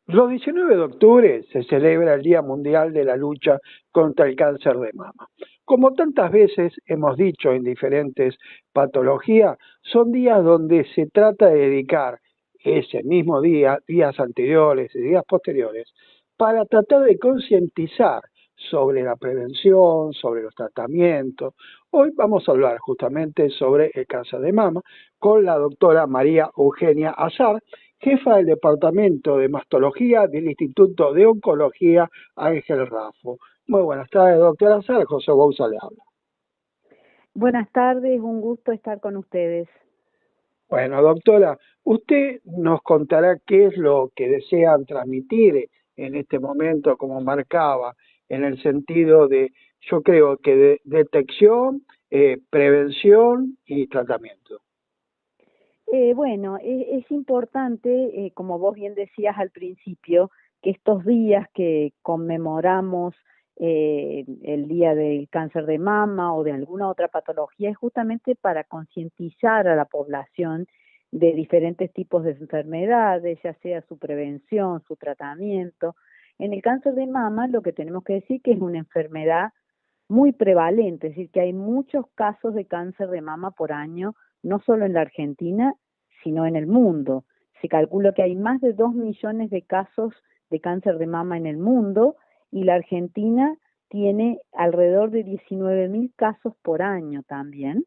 Los 19 de octubre se celebra el Día Mundial de la Lucha contra el Cáncer de Mama. Como tantas veces hemos dicho en diferentes patologías, son días donde se trata de dedicar ese mismo día, días anteriores y días posteriores, para tratar de concientizar sobre la prevención, sobre los tratamientos. Hoy vamos a hablar justamente sobre el cáncer de mama con la doctora María Eugenia Azar, jefa del Departamento de Mastología del Instituto de Oncología Ángel Rafo. Muy buenas tardes, doctora Azar. José Bouza le habla. Buenas tardes, un gusto estar con ustedes. Bueno, doctora, usted nos contará qué es lo que desean transmitir en este momento, como marcaba, en el sentido de, yo creo que de detección, prevención y tratamiento. Bueno, es importante, como vos bien decías al principio, que estos días que conmemoramos el Día del Cáncer de Mama o de alguna otra patología es justamente para concientizar a la población de diferentes tipos de enfermedades, ya sea su prevención, su tratamiento. En el cáncer de mama lo que tenemos que decir que es una enfermedad muy prevalente, es decir, que hay muchos casos de cáncer de mama por año, no solo en la Argentina, sino en el mundo. Se calcula que hay más de 2 millones de casos de cáncer de mama en el mundo y la Argentina tiene alrededor de 19.000 casos por año también.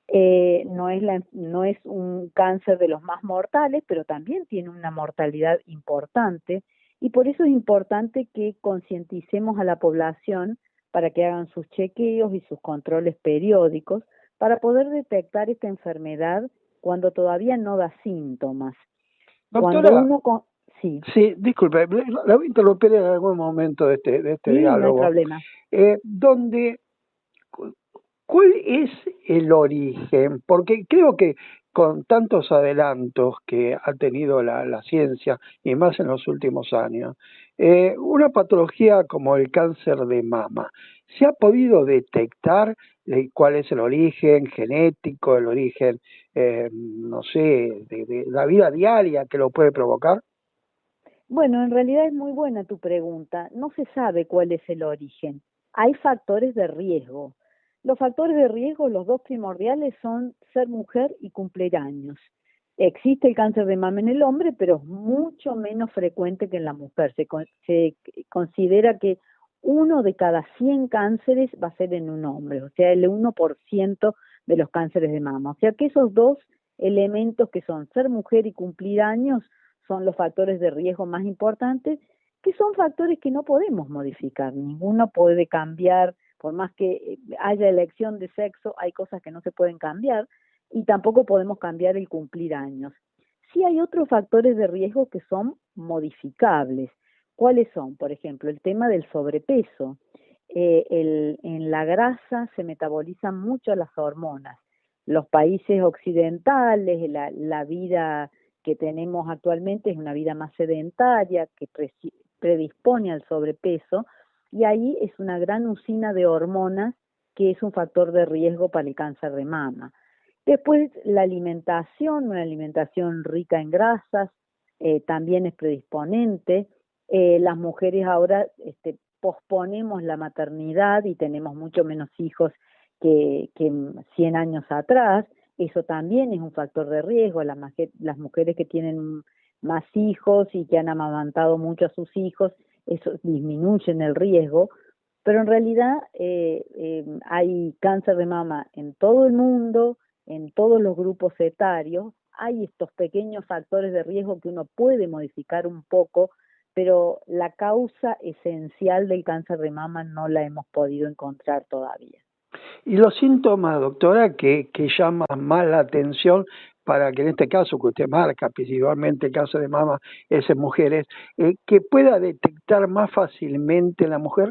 No es un cáncer de los más mortales, pero también tiene una mortalidad importante y por eso es importante que concienticemos a la población para que hagan sus chequeos y sus controles periódicos para poder detectar esta enfermedad cuando todavía no da síntomas. Cuando Doctora, uno sí, sí, disculpe, la voy a interrumpir en algún momento de este sí, no hay diálogo, problema. donde ¿cuál es el origen? Porque creo que con tantos adelantos que ha tenido la ciencia, y más en los últimos años, una patología como el cáncer de mama, ¿se ha podido detectar cuál es el origen genético, el origen, no sé, de la vida diaria que lo puede provocar? Bueno, en realidad es muy buena tu pregunta. No se sabe cuál es el origen. Hay factores de riesgo. Los factores de riesgo, los dos primordiales son ser mujer y cumplir años. Existe el cáncer de mama en el hombre, pero es mucho menos frecuente que en la mujer. Se considera que 1 de cada 100 cánceres va a ser en un hombre, o sea, el 1% de los cánceres de mama. O sea que esos dos elementos que son ser mujer y cumplir años son los factores de riesgo más importantes, que son factores que no podemos modificar, ninguno puede cambiar, por más que haya elección de sexo, hay cosas que no se pueden cambiar y tampoco podemos cambiar el cumplir años. Sí hay otros factores de riesgo que son modificables. ¿Cuáles son? Por ejemplo, el tema del sobrepeso. En la grasa se metabolizan mucho las hormonas. Los países occidentales, la vida que tenemos actualmente es una vida más sedentaria, que predispone al sobrepeso, y ahí es una gran usina de hormonas que es un factor de riesgo para el cáncer de mama. Después, la alimentación, una alimentación rica en grasas, también es predisponente. Las mujeres ahora posponemos la maternidad y tenemos mucho menos hijos que 100 años atrás. Eso también es un factor de riesgo. Las mujeres que tienen más hijos y que han amamantado mucho a sus hijos, eso disminuyen el riesgo. Pero en realidad hay cáncer de mama en todo el mundo, en todos los grupos etarios. Hay estos pequeños factores de riesgo que uno puede modificar un poco, pero la causa esencial del cáncer de mama no la hemos podido encontrar todavía. Y los síntomas, doctora, que llaman más la atención para que en este caso que usted marca, principalmente el caso de mama, es en mujeres, que pueda detectar más fácilmente la mujer.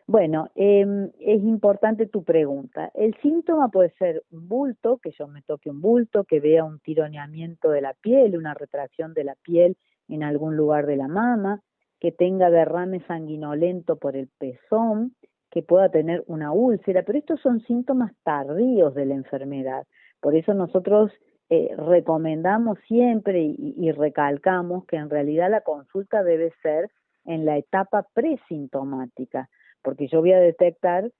Bueno, es importante tu pregunta. El síntoma puede ser un bulto, que yo me toque un bulto, que vea un tironeamiento de la piel, una retracción de la piel en algún lugar de la mama, que tenga derrame sanguinolento por el pezón, que pueda tener una úlcera, pero estos son síntomas tardíos de la enfermedad. Por eso nosotros recomendamos siempre y recalcamos que en realidad la consulta debe ser en la etapa presintomática, porque yo voy a detectar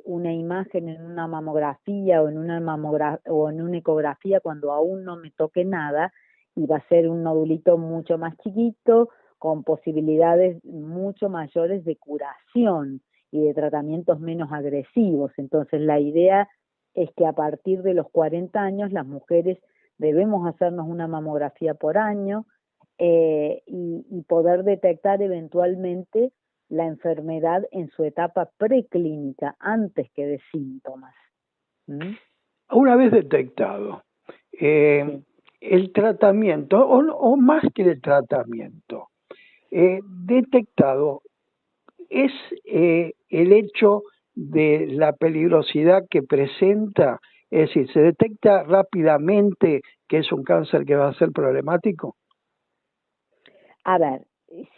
una imagen en una mamografía o en o en una ecografía cuando aún no me toque nada, y va a ser un nodulito mucho más chiquito, con posibilidades mucho mayores de curación y de tratamientos menos agresivos. Entonces la idea es que a partir de los 40 años las mujeres debemos hacernos una mamografía por año, y poder detectar eventualmente la enfermedad en su etapa preclínica, antes que de síntomas. ¿Mm? Una vez detectado, eh, Sí. el tratamiento, o más que el tratamiento, detectado, es el hecho de la peligrosidad que presenta, es decir, se detecta rápidamente que es un cáncer que va a ser problemático. A ver,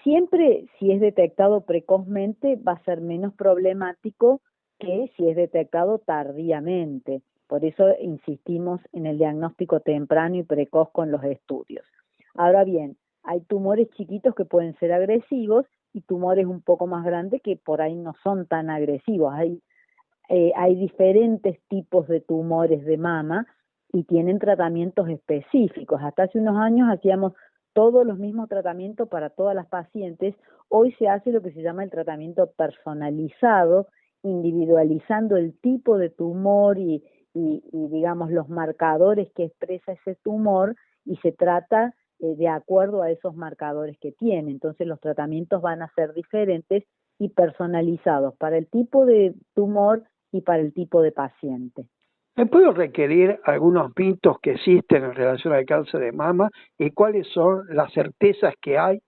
siempre si es detectado precozmente va a ser menos problemático que si es detectado tardíamente. Por eso insistimos en el diagnóstico temprano y precoz con los estudios. Ahora bien, hay tumores chiquitos que pueden ser agresivos y tumores un poco más grandes que por ahí no son tan agresivos. Hay diferentes tipos de tumores de mama y tienen tratamientos específicos. Hasta hace unos años hacíamos todos los mismos tratamientos para todas las pacientes. Hoy se hace lo que se llama el tratamiento personalizado, individualizando el tipo de tumor y digamos los marcadores que expresa ese tumor, y se trata de acuerdo a esos marcadores que tiene. Entonces los tratamientos van a ser diferentes y personalizados para el tipo de tumor y para el tipo de paciente. ¿Me puedo requerir algunos mitos que existen en relación al cáncer de mama y cuáles son las certezas que hay?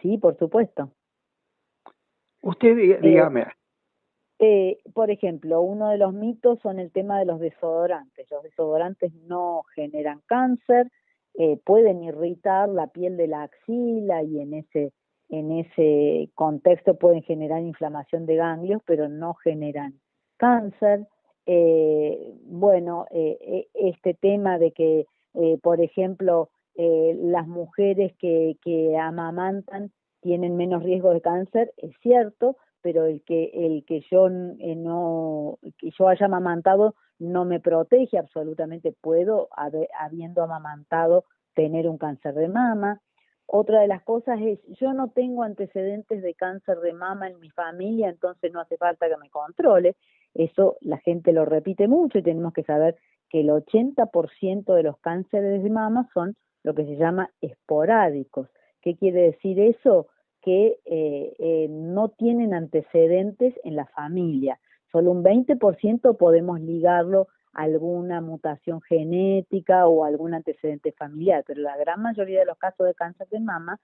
Sí, por supuesto. Usted Eh, dígame. por ejemplo, uno de los mitos son el tema de los desodorantes. Los desodorantes no generan cáncer, pueden irritar la piel de la axila y en ese contexto pueden generar inflamación de ganglios, pero no generan cáncer. Este tema de que, por ejemplo, las mujeres que amamantan tienen menos riesgo de cáncer, es cierto, pero el que yo no que yo haya amamantado no me protege absolutamente. Puedo, habiendo amamantado, tener un cáncer de mama. Otra de las cosas es, yo no tengo antecedentes de cáncer de mama en mi familia, entonces no hace falta que me controle. Eso la gente lo repite mucho, y tenemos que saber que el 80% de los cánceres de mama son lo que se llama esporádicos. ¿Qué quiere decir eso? Que no tienen antecedentes en la familia. Solo un 20% podemos ligarlo a alguna mutación genética o algún antecedente familiar, pero la gran mayoría de los casos de cáncer de mama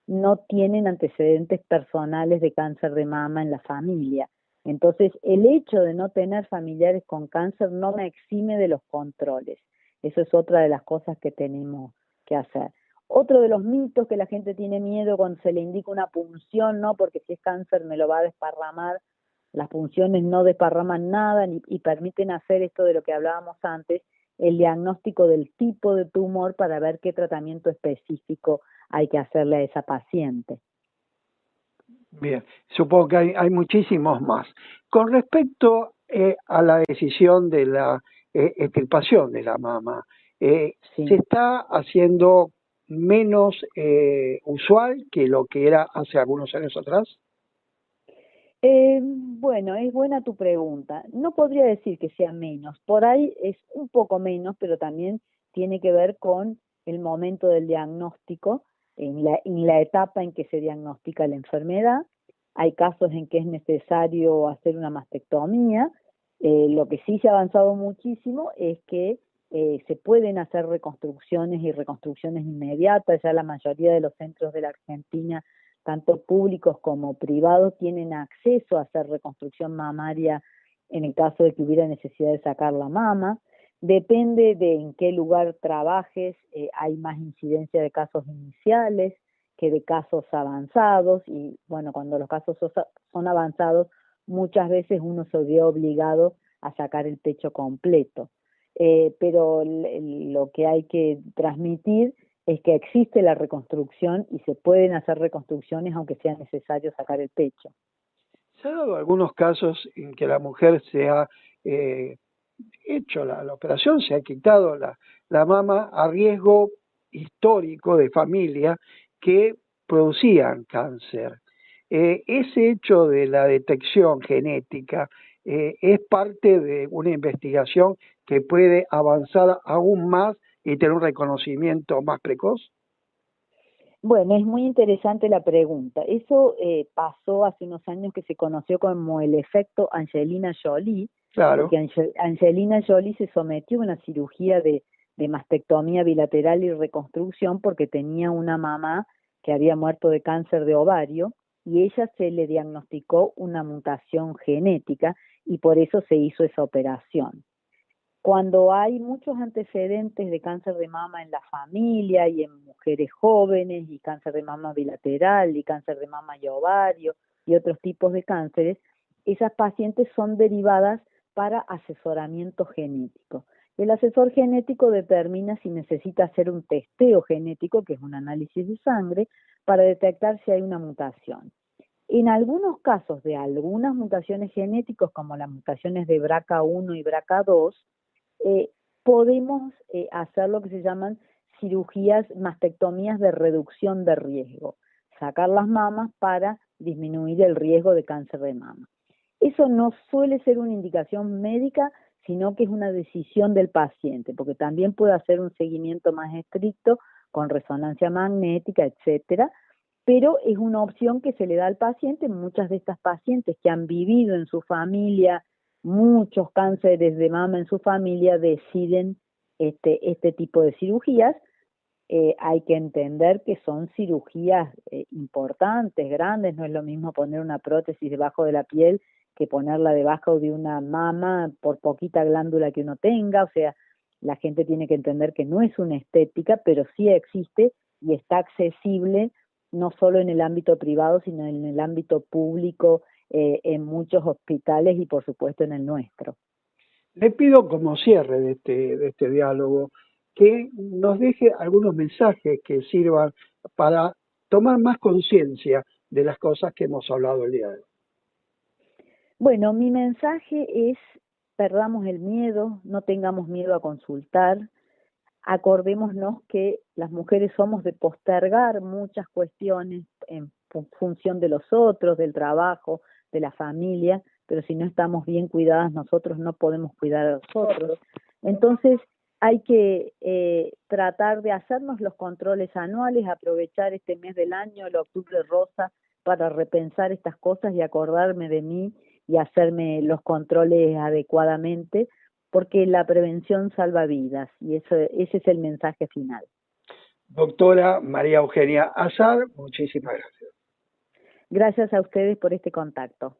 no tienen antecedentes personales de cáncer de mama en la familia. Entonces, el hecho de no tener familiares con cáncer no me exime de los controles. Eso es otra de las cosas que tenemos que hacer. Otro de los mitos que la gente tiene miedo cuando se le indica una punción, ¿no? Porque si es cáncer me lo va a desparramar. Las punciones no desparraman nada y permiten hacer esto de lo que hablábamos antes, el diagnóstico del tipo de tumor para ver qué tratamiento específico hay que hacerle a esa paciente. Bien, supongo que hay muchísimos más. Con respecto a la decisión de la extirpación de la mama, ¿se Sí. está haciendo menos usual que lo que era hace algunos años atrás? Bueno, es buena tu pregunta. No podría decir que sea menos. Por ahí es un poco menos, pero también tiene que ver con el momento del diagnóstico, en la etapa en que se diagnostica la enfermedad. Hay casos en que es necesario hacer una mastectomía. Lo que sí se ha avanzado muchísimo es que se pueden hacer reconstrucciones y reconstrucciones inmediatas. Ya la mayoría de los centros de la Argentina, tanto públicos como privados, tienen acceso a hacer reconstrucción mamaria en el caso de que hubiera necesidad de sacar la mama. Depende de en qué lugar trabajes, hay más incidencia de casos iniciales que de casos avanzados, y bueno, cuando los casos son avanzados, muchas veces uno se ve obligado a sacar el pecho completo. pero lo que hay que transmitir es que existe la reconstrucción y se pueden hacer reconstrucciones aunque sea necesario sacar el pecho. ¿Se ha dado algunos casos en que la mujer se ha hecho la operación, se ha quitado la mama a riesgo histórico de familia que producían cáncer? Ese hecho de la detección genética es parte de una investigación que puede avanzar aún más y tener un reconocimiento más precoz. Bueno, es muy interesante la pregunta. Eso pasó hace unos años que se conoció como el efecto Angelina Jolie, Claro. porque Angelina Jolie se sometió a una cirugía de mastectomía bilateral y reconstrucción porque tenía una mamá que había muerto de cáncer de ovario y ella se le diagnosticó una mutación genética y por eso se hizo esa operación. Cuando hay muchos antecedentes de cáncer de mama en la familia y en mujeres jóvenes y cáncer de mama bilateral y cáncer de mama y ovario y otros tipos de cánceres, esas pacientes son derivadas para asesoramiento genético. El asesor genético determina si necesita hacer un testeo genético, que es un análisis de sangre, para detectar si hay una mutación. En algunos casos de algunas mutaciones genéticas, como las mutaciones de BRCA1 y BRCA2, podemos hacer lo que se llaman cirugías, mastectomías de reducción de riesgo, sacar las mamas para disminuir el riesgo de cáncer de mama. Eso no suele ser una indicación médica, sino que es una decisión del paciente, porque también puede hacer un seguimiento más estricto con resonancia magnética, etcétera, pero es una opción que se le da al paciente. Muchas de estas pacientes que han vivido en su familia muchos cánceres de mama en su familia deciden este tipo de cirugías. Hay que entender que son cirugías importantes, grandes, no es lo mismo poner una prótesis debajo de la piel que ponerla debajo de una mama por poquita glándula que uno tenga, o sea, la gente tiene que entender que no es una estética, pero sí existe y está accesible no solo en el ámbito privado, sino en el ámbito público, en muchos hospitales y por supuesto en el nuestro. Le pido como cierre de este diálogo que nos deje algunos mensajes que sirvan para tomar más conciencia de las cosas que hemos hablado el día de hoy. Bueno, mi mensaje es: perdamos el miedo, no tengamos miedo a consultar, acordémonos que las mujeres somos de postergar muchas cuestiones en función de los otros, del trabajo, de la familia, pero si no estamos bien cuidadas nosotros no podemos cuidar a los otros. Entonces hay que tratar de hacernos los controles anuales, aprovechar este mes del año, el octubre rosa, para repensar estas cosas y acordarme de mí y hacerme los controles adecuadamente, porque la prevención salva vidas y ese es el mensaje final. Doctora María Eugenia Azar, muchísimas gracias. Gracias a ustedes por este contacto.